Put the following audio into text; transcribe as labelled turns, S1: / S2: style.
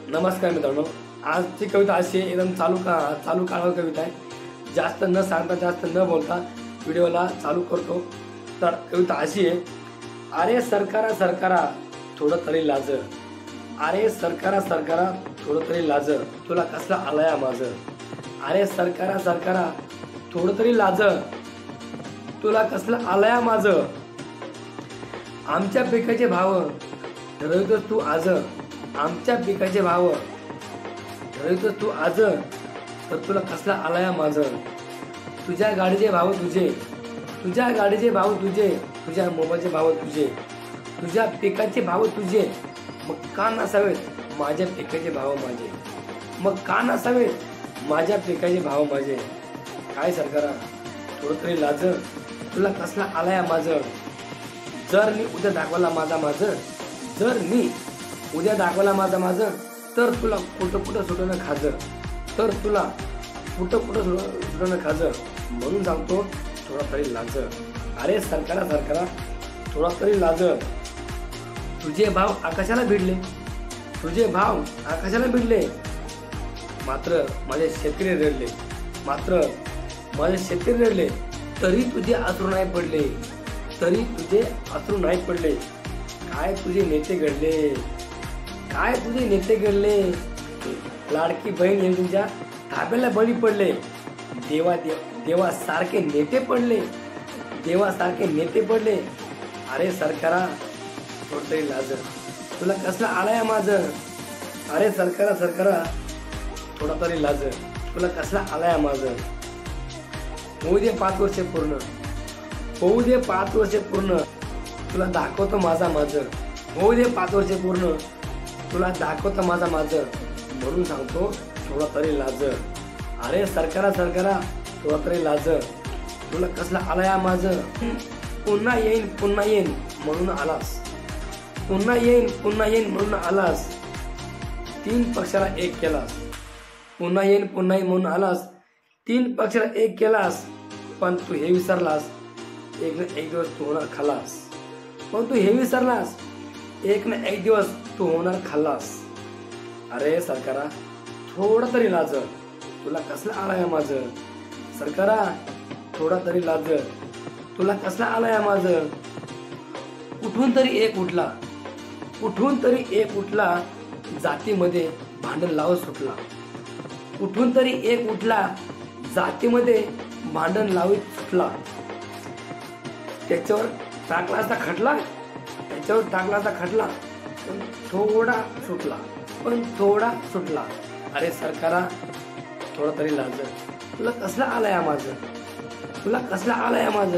S1: नमस्कार मित्रांनो, आजची कविता अशी आहे, एकदम चालू काळावर कविता आहे। जास्त न सांगता जास्त न बोलता व्हिडिओला चालू करतो। तर कविता अशी आहे, अरे सरकारा सरकारा थोडं तरी लाज, अरे सरकारा सरकारा थोडं तरी लाज, तुला कसला आलाय माझ। अरे सरकारा सरकारा थोडं तरी लाज, तुला कसला आलाय माझ। आमच्या पिकाचे भाव ठरवतोस तू आज, आमच्या पिकाचे भाव ठरवतोस तू आज, तर तुला कसला आलाय माझ। तुझ्या गाडीचे भाव तुझे, तुझ्या गाडीचे भाव तुझे, तुझ्या मोबाईलचे भाव तुझे, तुझ्या पिकाचे भाव तुझे, मग का नसावेत माझ्या पिकाचे भाव माझे, मग का नसावेत माझ्या पिकाचे भाव माझे। काय सरकारा थोडं तरी लाज, तुला कसला आलाय माझ। जर मी उद्या दाखवला माझा, जर मी उद्या दाखवला माझा, तर तुला कुठं सुटणं खाज, तर तुला कुठं सुटणं खाज। म्हणून सांगतो थोडा तरी लाज, अरे सरकारा सरकारा थोडा तरी लाज। तुझे भाव आकाशाला भिडले, तुझे भाव आकाशाला भिडले, मात्र माझे शेतकरी रडले, मात्र माझे शेतकरी रडले, तरी तुझे अश्रू नाही पडले, तरी तुझे अश्रू नाही पडले। काय तुझे नेते घडले, काय तुझे नेते घडले, लाडकी बहीण योजनेच्या धाब्याला बळी पडले, देवा सारखे नेते पडले, देवा सारखे नेते पडले। अरे सरकारा थोडं तरी लाज, तुला कसला आलाय माझ। अरे सरकारा सरकारा थोडा तरी लाज, तुला कसला आलाय माझ। होऊ दे 5 वर्ष पूर्ण, होऊ दे 5 वर्ष पूर्ण, तुला दाखवतो माझा, होऊ दे 5 वर्ष पूर्ण, तुला दाखवतो माझा। म्हणून सांगतो थोडा तरी लाज, अरे सरकारा सरकारा थोडा तरी लाज, तुला कसला आलाय माझ। पुन्हा येईन म्हणून आलास, पुन्हा येईन म्हणून आलास, 3 पक्षाला एक केलास, पुन्हा येईन म्हणून आलास, 3 पक्षाला एक केलास। पण तू हे विसरलास, एक ना एक दिवस तू होणार खलास, पण तू हे विसरलास, एक ना एक दिवस तू होणार खलास। अरे सरकारा थोडा तरी लाज, तुला कसला आलाय माझ। सरकारा थोडा तरी लाज, तुला कसला आलाय माझ। कुठून तरी एक उठला, जातीमध्ये भांडण लावत सुटला, कुठून तरी एक उठला, जातीमध्ये भांडण लावत सुटला। त्याच्यावर टाकला असता खटला, पण थोडा सुटला, अरे सरकारा थोडा तरी लाज, तुला कसला आलाय माझ, तुला कसला आलाय माझ।